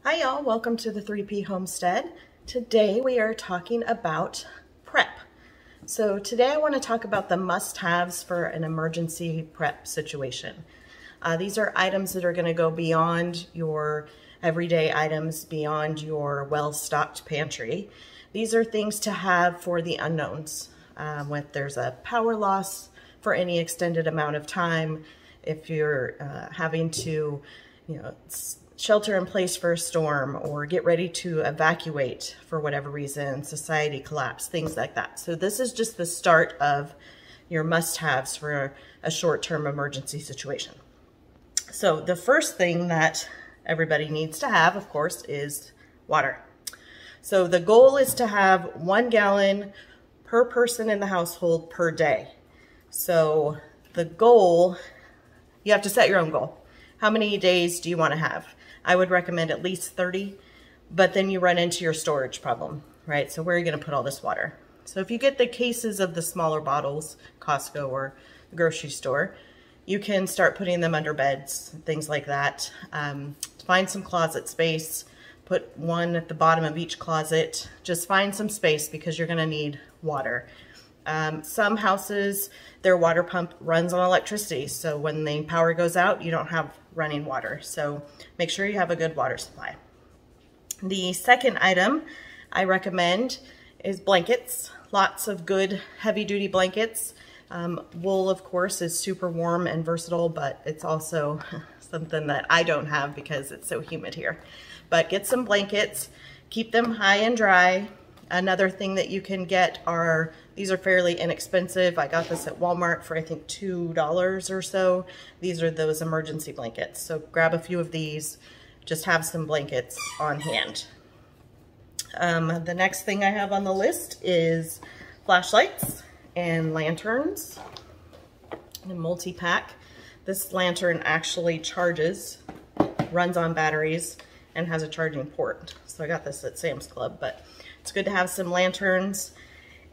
Hi y'all, welcome to the 3P Homestead. Today we are talking about prep. So today I want to talk about the must-haves for an emergency prep situation. These are items that are going to go beyond your everyday items, beyond your well-stocked pantry. These are things to have for the unknowns. When there's a power loss for any extended amount of time, if you're having to, shelter in place for a storm or get ready to evacuate for whatever reason, society collapse, things like that. So this is just the start of your must-haves for a short-term emergency situation. So the first thing that everybody needs to have, of course, is water. So the goal is to have 1 gallon per person in the household per day. So the goal, you have to set your own goal. How many days do you want to have? I would recommend at least 30, but then you run into your storage problem, right? So where are you going to put all this water? So if you get the cases of the smaller bottles, Costco or the grocery store, you can start putting them under beds, things like that. Find some closet space, put one at the bottom of each closet. Just find some space because you're going to need water. Some houses, their water pump runs on electricity, so when the power goes out, you don't have running water. So make sure you have a good water supply. The second item I recommend is blankets. Lots of good heavy-duty blankets. Wool, of course, is super warm and versatile, but it's also something that I don't have because it's so humid here. But get some blankets, keep them high and dry. Another thing that you can get are, these are fairly inexpensive. I got this at Walmart for I think $2 or so. These are those emergency blankets. So grab a few of these, just have some blankets on hand. The next thing I have on the list is flashlights and lanterns and multi-pack. This lantern actually charges, runs on batteries, and has a charging port. So I got this at Sam's Club, but it's good to have some lanterns.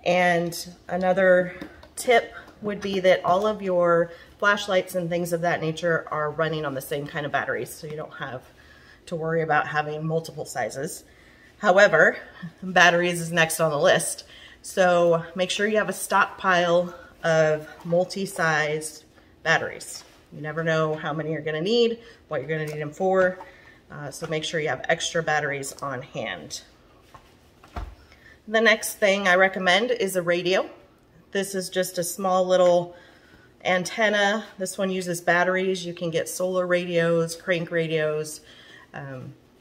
And another tip would be that all of your flashlights and things of that nature are running on the same kind of batteries, so you don't have to worry about having multiple sizes. However, batteries is next on the list. So make sure you have a stockpile of multi-sized batteries. You never know how many you're gonna need, what you're gonna need them for. So make sure you have extra batteries on hand. The next thing I recommend is a radio. This is just a small little antenna. This one uses batteries. You can get solar radios, crank radios.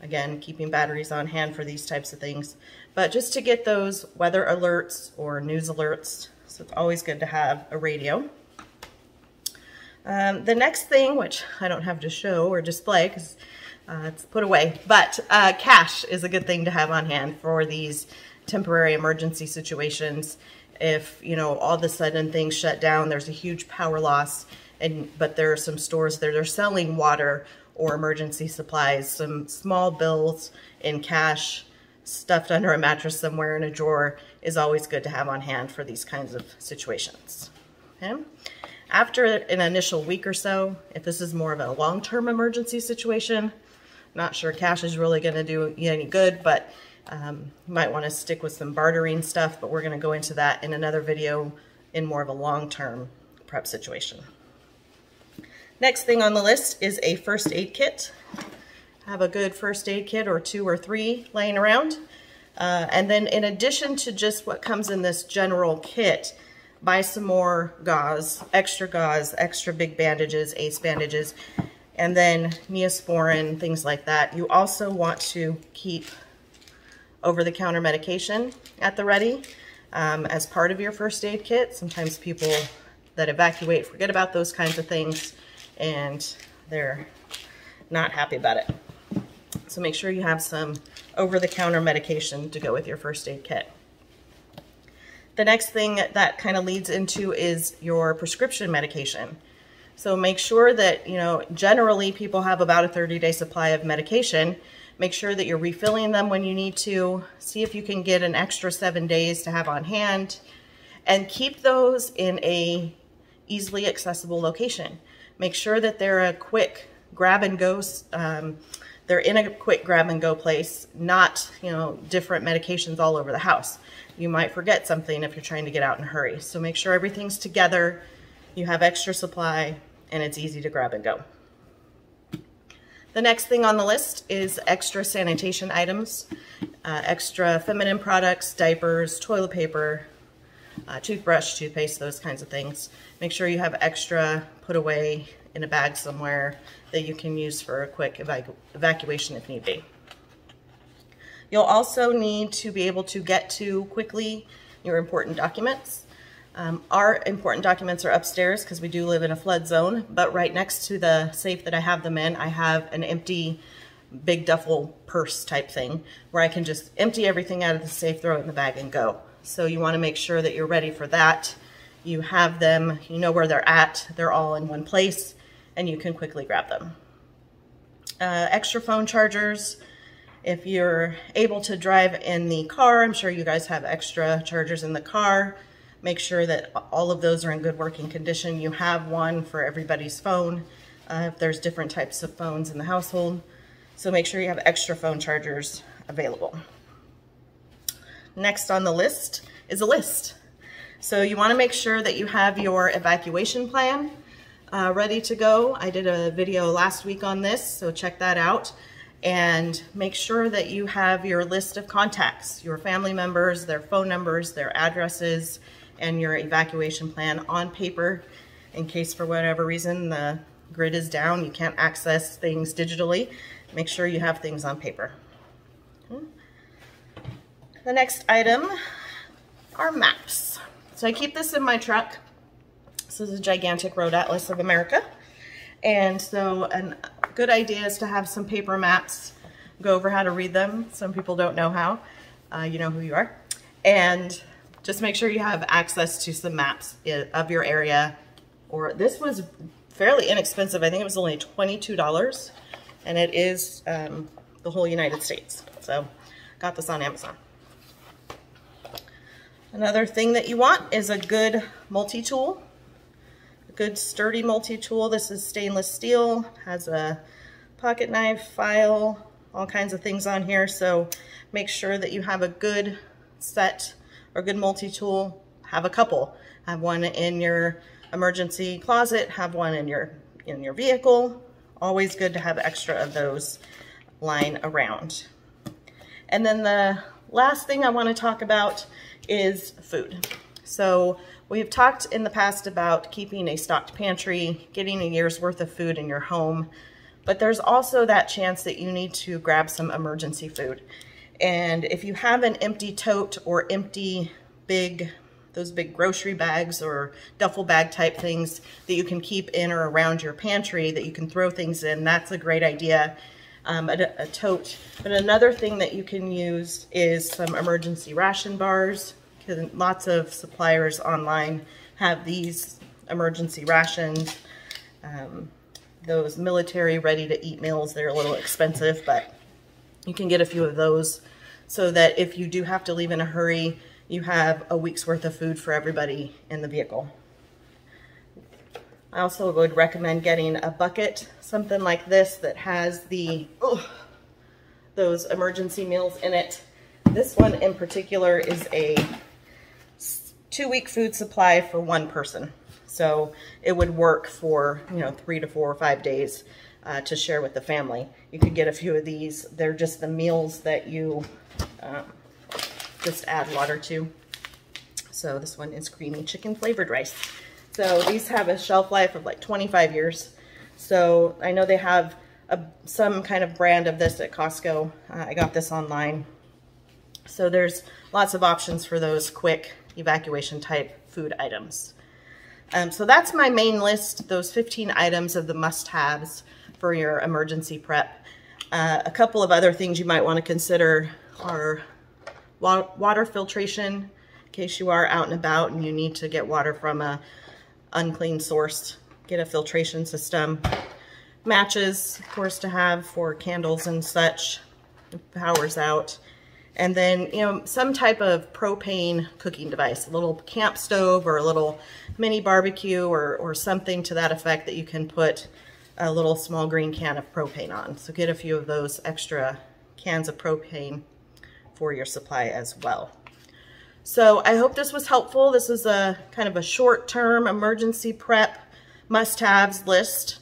Again, keeping batteries on hand for these types of things. But just to get those weather alerts or news alerts, so it's always good to have a radio. The next thing, which I don't have to show or display because it's put away, but cash is a good thing to have on hand for these temporary emergency situations. If all of a sudden things shut down, there's a huge power loss, but there are some stores there they're selling water or emergency supplies. Some small bills in cash stuffed under a mattress somewhere in a drawer is always good to have on hand for these kinds of situations. Okay? After an initial week or so, if this is more of a long-term emergency situation, not sure cash is really going to do you any good, but you might want to stick with some bartering stuff, but we're going to go into that in another video in more of a long-term prep situation. Next thing on the list is a first aid kit. Have a good first aid kit or 2 or 3 laying around. And then in addition to just what comes in this general kit, buy some more gauze, extra big bandages, ACE bandages, and then Neosporin, things like that. You also want to keep over-the-counter medication at the ready as part of your first aid kit. Sometimes people that evacuate forget about those kinds of things and they're not happy about it. So make sure you have some over-the-counter medication to go with your first aid kit. The next thing that kind of leads into is your prescription medication. So make sure that, generally people have about a 30-day supply of medication. Make sure that you're refilling them when you need to. See if you can get an extra 7 days to have on hand. And keep those in a easily accessible location. Make sure that they're a quick grab and go they're in a quick grab and go place, not, you know, different medications all over the house. You might forget something if you're trying to get out in a hurry. So make sure everything's together, you have extra supply, and it's easy to grab and go. The next thing on the list is extra sanitation items, extra feminine products, diapers, toilet paper, toothbrush, toothpaste, those kinds of things. Make sure you have extra put away in a bag somewhere that you can use for a quick evacuation if need be. You'll also need to be able to get to quickly your important documents. Our important documents are upstairs because we do live in a flood zone, but right next to the safe that I have them in, I have an empty big duffel purse type thing where I can just empty everything out of the safe, throw it in the bag and go. So you want to make sure that you're ready for that. You have them, you know where they're at, they're all in one place, and you can quickly grab them. Extra phone chargers. If you're able to drive in the car, I'm sure you guys have extra chargers in the car. Make sure that all of those are in good working condition. You have one for everybody's phone, if there's different types of phones in the household. So make sure you have extra phone chargers available. Next on the list is a list. So you want to make sure that you have your evacuation plan ready to go. I did a video last week on this, so check that out. And make sure that you have your list of contacts, your family members, their phone numbers, their addresses, and your evacuation plan on paper in case for whatever reason the grid is down, you can't access things digitally. Make sure you have things on paper. The next item are maps. So I keep this in my truck. This is a gigantic road atlas of America. And so a good idea is to have some paper maps. Go over how to read them. Some people don't know how. You know who you are. And just make sure you have access to some maps of your area. Or this was fairly inexpensive. I think it was only $22, and it is the whole United States. So got this on Amazon. Another thing that you want is a good multi-tool. A good sturdy multi-tool. This is stainless steel, has a pocket knife, file, all kinds of things on here. So make sure that you have a good set or good multi-tool. Have a couple. Have one in your emergency closet, have one in your vehicle. Always good to have extra of those lying around. And then the last thing I want to talk about is food. So we've talked in the past about keeping a stocked pantry, getting a year's worth of food in your home, but there's also that chance that you need to grab some emergency food. And if you have an empty tote or empty those big grocery bags or duffel bag type things that you can keep in or around your pantry that you can throw things in, that's a great idea. A tote. But another thing that you can use is some emergency ration bars, because lots of suppliers online have these emergency rations. Those military ready-to-eat meals, they're a little expensive, but you can get a few of those so that if you do have to leave in a hurry, you have a week's worth of food for everybody in the vehicle. I also would recommend getting a bucket, something like this that has those emergency meals in it. This one in particular is a 2-week food supply for one person. So it would work for 3 to 4 or 5 days to share with the family. You could get a few of these. They're just the meals that you just add water to. So this one is creamy chicken flavored rice. So these have a shelf life of like 25 years. So I know they have some kind of brand of this at Costco. I got this online. So there's lots of options for those quick evacuation type food items. So that's my main list, those 15 items of the must-haves for your emergency prep. A couple of other things you might want to consider are water filtration, in case you are out and about and you need to get water from a unclean source. Get a filtration system. Matches, of course, to have for candles and such, if power's out. And then, some type of propane cooking device, a little camp stove or a little mini barbecue or something to that effect that you can put a little small green can of propane on. So get a few of those extra cans of propane for your supply as well. So I hope this was helpful. This is a kind of a short-term emergency prep must-haves list.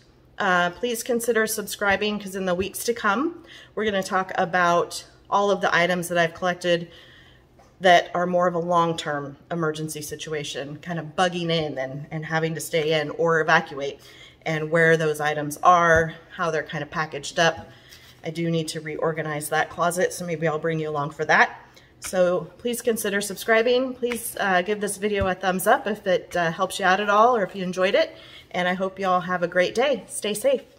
Please consider subscribing, because in the weeks to come, we're going to talk about all of the items that I've collected that are more of a long-term emergency situation, kind of bugging in and having to stay in or evacuate, and where those items are, how they're kind of packaged up. I do need to reorganize that closet, so maybe I'll bring you along for that. So please consider subscribing. Please give this video a thumbs up if it helps you out at all or if you enjoyed it. And I hope you all have a great day. Stay safe.